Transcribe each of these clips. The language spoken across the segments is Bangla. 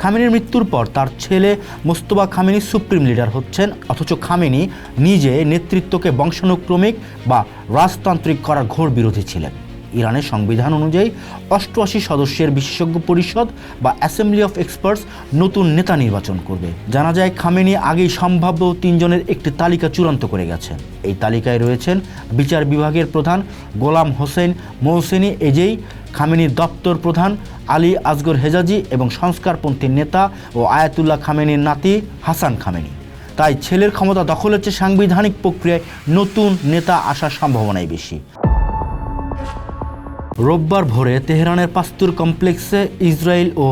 খামেনির মৃত্যুর পর তার ছেলে মোস্তফা খামেনি সুপ্রিম লিডার হচ্ছেন, অথচ খামেনি নিজে নেতৃত্বকে বংশানুক্রমিক বা রাজতান্ত্রিক করার ঘোর বিরোধী ছিলেন। ইরানের সংবিধান অনুযায়ী 88 সদস্যের বিশেষজ্ঞ পরিষদ বা অ্যাসেম্বলি অফ এক্সপার্টস নতুন নেতা নির্বাচন করবে। জানা যায় খামেনি আগেই সম্ভাব্য 3 জনের একটি তালিকা চূড়ান্ত করে গেছেন। এই তালিকায় রয়েছেন বিচার বিভাগের প্রধান গোলাম হোসেন মহসেনি এজেই, খামেনির দপ্তর প্রধান আলী আসগর হেজাজি এবং সংস্কারপন্থী নেতা ও আয়াতুল্লাহ খামেনির নাতি হাসান খামেনি। তাই ছেলের ক্ষমতা দখলের চেয়ে সাংবিধানিক প্রক্রিয়ায় নতুন নেতা আসার সম্ভাবনাই বেশি। রোববার ভোরে তেহরানের পাস্তুর কমপ্লেক্সে ইসরায়েল ও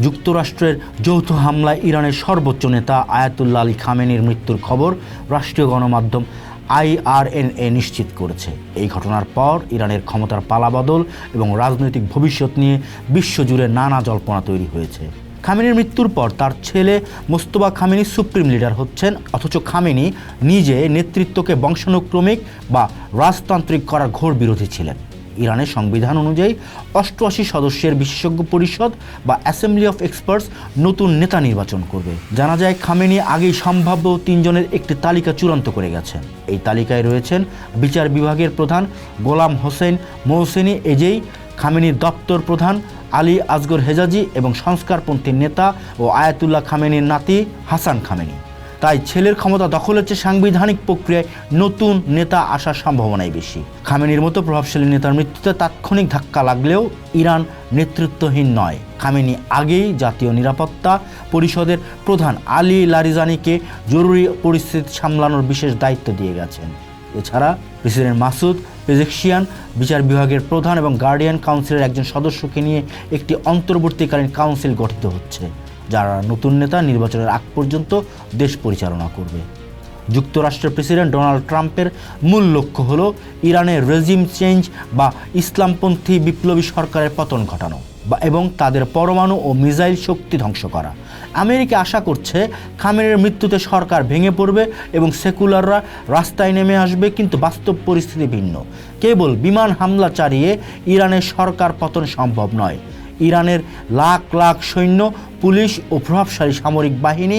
যুক্তরাষ্ট্রের যৌথ হামলায় ইরানের সর্বোচ্চ নেতা আয়াতুল্লাহ আলী খামেনির মৃত্যুর খবর রাষ্ট্রীয় গণমাধ্যম IRNA নিশ্চিত করেছে। এই ঘটনার পর ইরানের ক্ষমতার পালাবদল এবং রাজনৈতিক ভবিষ্যৎ নিয়ে বিশ্বজুড়ে নানা জল্পনা তৈরি হয়েছে। খামেনির মৃত্যুর পর তার ছেলে মোস্তফা খামেনি সুপ্রিম লিডার হচ্ছেন, অথচ খামেনি নিজে নেতৃত্বকে বংশানুক্রমিক বা রাজতান্ত্রিক করার ঘোর বিরোধী ছিলেন। ইরানের সংবিধান অনুযায়ী 88 সদস্যের বিশেষজ্ঞ পরিষদ বা অ্যাসেম্বলি অফ এক্সপার্টস নতুন নেতা নির্বাচন করবে। জানা যায় খামেনি আগেই সম্ভাব্য 3 জনের একটি তালিকা চূড়ান্ত করে গেছেন। এই তালিকায় রয়েছেন বিচার বিভাগের প্রধান গোলাম হোসেন মহসেনি এজেই, খামেনির দপ্তর প্রধান আলী আসগর হেজাজি এবং সংস্কারপন্থী নেতা ও আয়াতুল্লাহ খামেনির নাতি হাসান খামেনি। তাই ছেলের ক্ষমতা দখলের চেয়ে সাংবিধানিক প্রক্রিয়ায় নতুন নেতা আসার সম্ভাবনাই বেশি। খামেনির মতো প্রভাবশালী নেতার মৃত্যুতে তাৎক্ষণিক ধাক্কা লাগলেও ইরান নেতৃত্বহীন নয়। খামেনি আগেই জাতীয় নিরাপত্তা পরিষদের প্রধান আলী লারিজানিকে জরুরি পরিস্থিতি সামলানোর বিশেষ দায়িত্ব দিয়ে গেছেন। এছাড়া প্রেসিডেন্ট মাসুদ পেজেকশিয়ান বিচার বিভাগের প্রধান এবং গার্ডিয়ান কাউন্সিলের একজন সদস্যকে নিয়ে একটি অন্তর্বর্তীকালীন কাউন্সিল গঠিত হচ্ছে, যারা নতুন নেতা নির্বাচনের আগ পর্যন্ত দেশ পরিচালনা করবে। যুক্তরাষ্ট্রের প্রেসিডেন্ট ডোনাল্ড ট্রাম্পের মূল লক্ষ্য হল ইরানের রেজিম চেঞ্জ বা ইসলামপন্থী বিপ্লবী সরকারের পতন ঘটানো এবং তাদের পরমাণু ও মিসাইল শক্তি ধ্বংস করা। আমেরিকা আশা করছে খামেনির মৃত্যুতে সরকার ভেঙে পড়বে এবং সেকুলাররা রাস্তায় নেমে আসবে, কিন্তু বাস্তব পরিস্থিতি ভিন্ন। কেবল বিমান হামলা চালিয়ে ইরানের সরকার পতন সম্ভব নয়। ইরানের লাখ লাখ সৈন্য, পুলিশ ও প্রভাবশালী সামরিক বাহিনী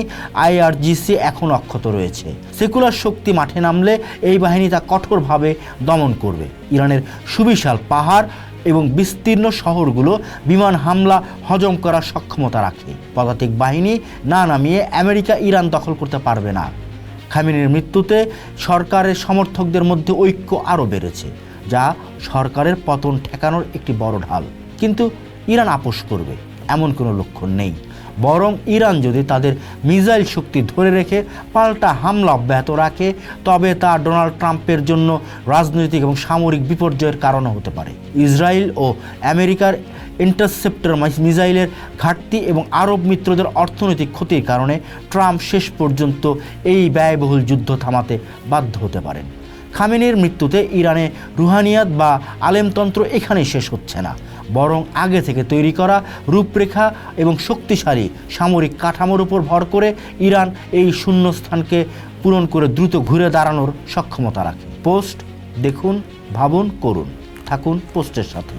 IRGC এখন অক্ষত রয়েছে। সেকুলার শক্তি মাঠে নামলে এই বাহিনী তা কঠোরভাবে দমন করবে। ইরানের সুবিশাল পাহাড় এবং বিস্তীর্ণ শহরগুলো বিমান হামলা হজম করার সক্ষমতা রাখে। পদাতিক বাহিনী না নামিয়ে আমেরিকা ইরান দখল করতে পারবে না। খামেনির মৃত্যুতে সরকারের সমর্থকদের মধ্যে ঐক্য আরও বেড়েছে, যা সরকারের পতন ঠেকানোর একটি বড় ঢাল। কিন্তু ইরান আপোষ করবে এমন কোনো লক্ষণ নেই। বরং ইরান যদি তাদের মিসাইল শক্তি ধরে রেখে পাল্টা হামলা অব্যাহত রাখে, তবে তা ডোনাল্ড ট্রাম্পের জন্য রাজনৈতিক এবং সামরিক বিপর্যয়ের কারণও হতে পারে। ইসরায়েল ও আমেরিকার ইন্টারসেপ্টর মিসাইলের ঘাটতি এবং আরব মিত্রদের অর্থনৈতিক ক্ষতির কারণে ট্রাম্প শেষ পর্যন্ত এই ব্যয়বহুল যুদ্ধ থামাতে বাধ্য হতে পারেন। খামেনির মৃত্যুতে ইরানে রুহানিয়াত বা আলেমতন্ত্র এখানেই শেষ হচ্ছে না, বরং আগে থেকে তৈরি করা রূপরেখা এবং শক্তিশালী সামরিক কাঠামোর উপর ভর করে ইরান এই শূন্যস্থানকে পূরণ করে দ্রুত ঘুরে দাঁড়ানোর সক্ষমতা রাখে। পোস্ট দেখুন, ভাবুন, করুন। থাকুন পোস্টের সাথে।